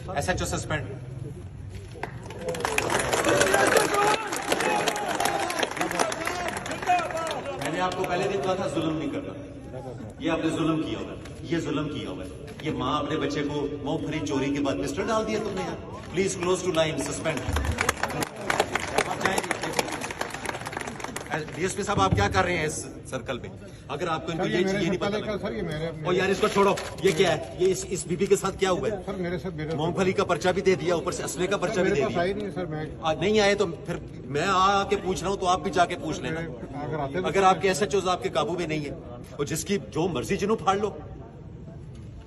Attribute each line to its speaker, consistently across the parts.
Speaker 1: SHO suspend. मैंने आपको पहले दिन कहा था जुल्म नहीं करना, ये आपने जुल्म किया होगा, ये जुल्म किया होगा। ये माँ अपने बच्चे को मूंगफली चोरी के बाद पिस्टल डाल दिया तुमने यार। Please close to line, suspend. DSP साहब आप क्या कर रहे हैं इस सर्कल पे? अगर आपको इनको ये नहीं पता लगा। और यार इसको छोड़ो, ये क्या है? ये इस बीबी के साथ क्या हुआ है?
Speaker 2: सर मेरे साथ
Speaker 1: मूंगफली का पर्चा भी दे दिया, ऊपर से असले का पर्चा भी दे दिया।
Speaker 2: नहीं सर, मैं
Speaker 1: नहीं आए तो फिर मैं आके पूछ रहा हूँ, तो आप भी जाके पूछ लेना। अगर आपके SHOs आपके काबू में नहीं है, और जिसकी जो मर्जी जिन्हों फाड़ लो।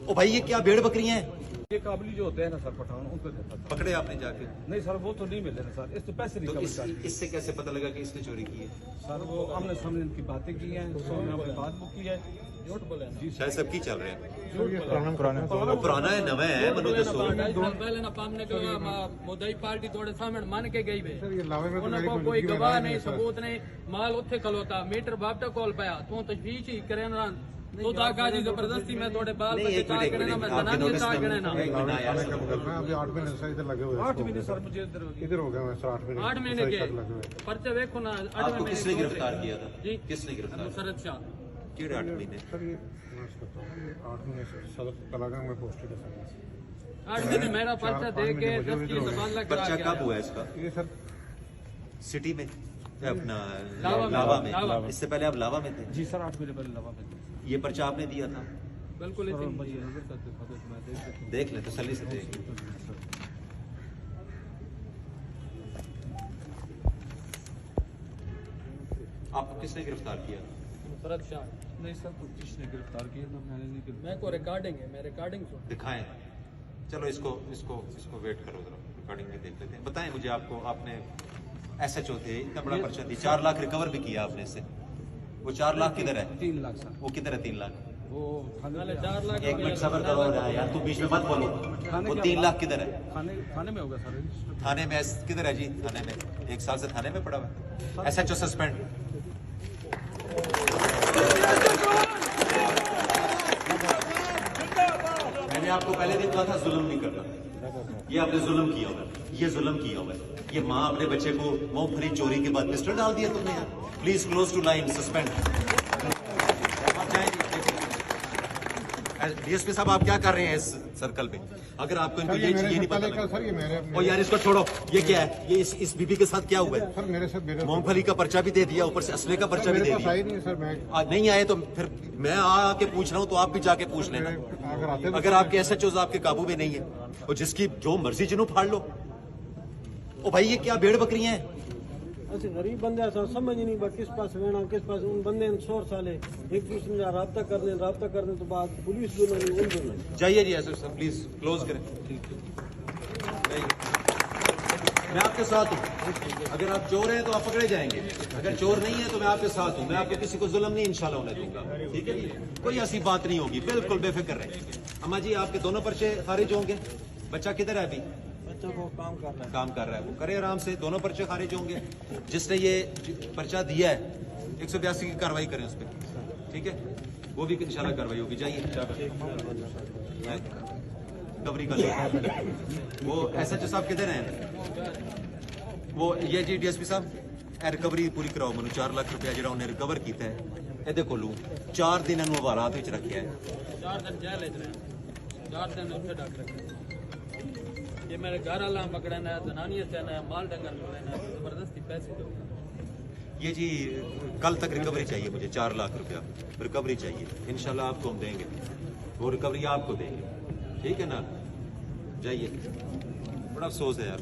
Speaker 1: ओ भाई ये क्या भेड़ बकरियां हैं?
Speaker 3: ये काबली जो होते हैं ना सर पठान, उनको देता था।
Speaker 1: पकड़े आपने जाके?
Speaker 3: नहीं सर, वो तो नहीं मिले ना सर, इस तो पैसे
Speaker 1: तो
Speaker 3: नहीं
Speaker 1: इससे कैसे पता लगा कि इसने चोरी की है?
Speaker 3: सर वो हमने सामने इनकी बातें की हैं, हमने बात बुक की है। जी
Speaker 1: शायद सबकी चल रहे हैं।
Speaker 2: पुराना
Speaker 1: पुराना है नवा है मनु दसो।
Speaker 4: पहले ना पामने का मोदी पार्टी थोड़े सामने मान के गई वे।
Speaker 2: सर ये लावे में तो
Speaker 4: उन्हें को कोई गवाह नहीं, सबूत नहीं, माल उत्थे खलोता, मीटर बापटा कॉल पाया, तू तजवीज ही करे ना तो दागाजी जबरदस्ती में थोड़े बाल बच्चे चार गणे ना, मैं जनानी चार गणे ना।
Speaker 2: अभी 8 महीने सर इधर लगे हुए हैं।
Speaker 3: 8 महीने सर मुझे
Speaker 2: इधर हो गया मैं सर
Speaker 4: 8 महीने के पर्चे देखो ना। 8
Speaker 1: आपको
Speaker 4: महीने
Speaker 1: किसने गिरफ्तार किया था?
Speaker 4: जी
Speaker 1: किसने गिरफ्तार?
Speaker 4: शरद शाह।
Speaker 1: किड़े 8 महीने?
Speaker 2: सर ये 8 महीने से सदर कलागंज में पोस्टेड है सर।
Speaker 4: 8 महीने मेरा पर्चा दे के 10 की तबादला करा
Speaker 1: पर्चा
Speaker 4: गया।
Speaker 1: कब हुआ इसका?
Speaker 2: ये सर
Speaker 1: सिटी में अपना
Speaker 4: लावा में।
Speaker 1: लावा में। इससे पहले आप लावा में थे?
Speaker 3: जी सर 8 महीने पहले लवा में
Speaker 1: ये पर्चा आपने दिया था?
Speaker 4: बिल्कुल इसी
Speaker 1: देख ले तसल्ली से देख। आपको किसने गिरफ्तार किया?
Speaker 4: शरद शाह।
Speaker 3: नहीं सर, तो किसने गिरफ्तार किया था? मैंने नहीं गिरफ्तार।
Speaker 4: मैं को रिकॉर्डिंग है, मैं रिकॉर्डिंग सुन।
Speaker 1: दिखाएं। चलो इसको वेट करो जरा, रिकॉर्डिंग में देख लेते हैं। बताएं मुझे, आपको आपने SHO थे, इतना बड़ा पर्चा दी, 4 लाख रिकवर भी किया आपने इससे। वो 4 लाख किधर है?
Speaker 3: 3 लाख सर।
Speaker 1: वो किधर है 3 लाख?
Speaker 3: वो
Speaker 4: पहले 4 लाख।
Speaker 1: एक मिनट सबर करो यार, तू बीच में मत बोलो। वो 3 लाख किधर है?
Speaker 3: थाने में होगा सर।
Speaker 1: थाने में किधर है जी? थाने में 1 साल से थाने में पड़ा हुआ है। SHO suspend. मैंने आपको पहले दिन कहा था जुल्म नहीं करना, ये आपने जुल्म किया होगा, ये जुल्म किया होगा। ये माँ अपने बच्चे को मूंगफली चोरी के बाद पिस्टल डाल दिया तुमने यार। Please close to line, suspend. DSP साहब आप क्या कर रहे हैं इस सर्कल पे? अगर आपको इनको ये नहीं पता लगा।
Speaker 2: सर ये मेरे
Speaker 1: और यार इसको छोड़ो, ये क्या है? ये इस बीबी के साथ क्या हुआ है?
Speaker 2: सर मेरे साथ
Speaker 1: मूंगफली का पर्चा भी दे दिया, ऊपर से असले का पर्चा भी दे दिया।
Speaker 2: नहीं सर, मैं
Speaker 1: नहीं आए तो फिर मैं आके पूछ रहा हूँ, तो आप भी जाके पूछ लेना। अगर आपके SHOs आपके काबू में नहीं है, और जिसकी जो मर्जी जिन्हों फाड़ लो। ओ भाई ये क्या भेड़ बकरियां हैं?
Speaker 5: ऐसे गरीब बंदे समझ नहीं बा किस पास रहना, किस पास उन बंदे शोर साले एक दूसरे से राब्ता करने तो बाद पुलिस दोनों नहीं उन दोनों।
Speaker 1: जाइए जी SHO साहब, प्लीज क्लोज करें। मैं आपके साथ हूँ। अगर आप चोर हैं तो आप पकड़े जाएंगे, अगर चोर नहीं है तो मैं आपके साथ हूँ। मैं आपको किसी को जुल्म नहीं इंशाल्लाह होने दूंगा, ठीक है जी? कोई ऐसी बात नहीं होगी, बिल्कुल बेफिक्र रहे। अम्मा जी आपके दोनों पर्चे खारिज होंगे। बच्चा किधर है अभी?
Speaker 5: बच्चों को काम कर रहा है,
Speaker 1: वो करे आराम से, दोनों पर्चे खारिज होंगे। जिसने ये पर्चा दिया है 182 की कार्रवाई करें उस पर, ठीक है? वो भी इंशाल्लाह कार्रवाई होगी। जाइए रिकवरी का वो SHO साहब किधर हैं? वो ये जी DSP साहब रिकवरी पूरी कराओ मैनू। 4 लाख रुपया जो उन्हें रिकवर किया है ये को लू 4 दिन हवालात रखे है।
Speaker 4: 4 दिन जेल 4 दिन उत्थे डक रखे। ये मेरे घर वाला पकड़ना है, जनानियां से ना, माल डंगर पकड़ना है, जबरदस्ती पैसे दो।
Speaker 1: ये जी कल तक रिकवरी चाहिए मुझे, 4 लाख रुपया रिकवरी चाहिए। इंशाल्लाह आपको हम देंगे, वो रिकवरी आपको देंगे, ठीक है ना? जाइए। बड़ा अफसोस है यार।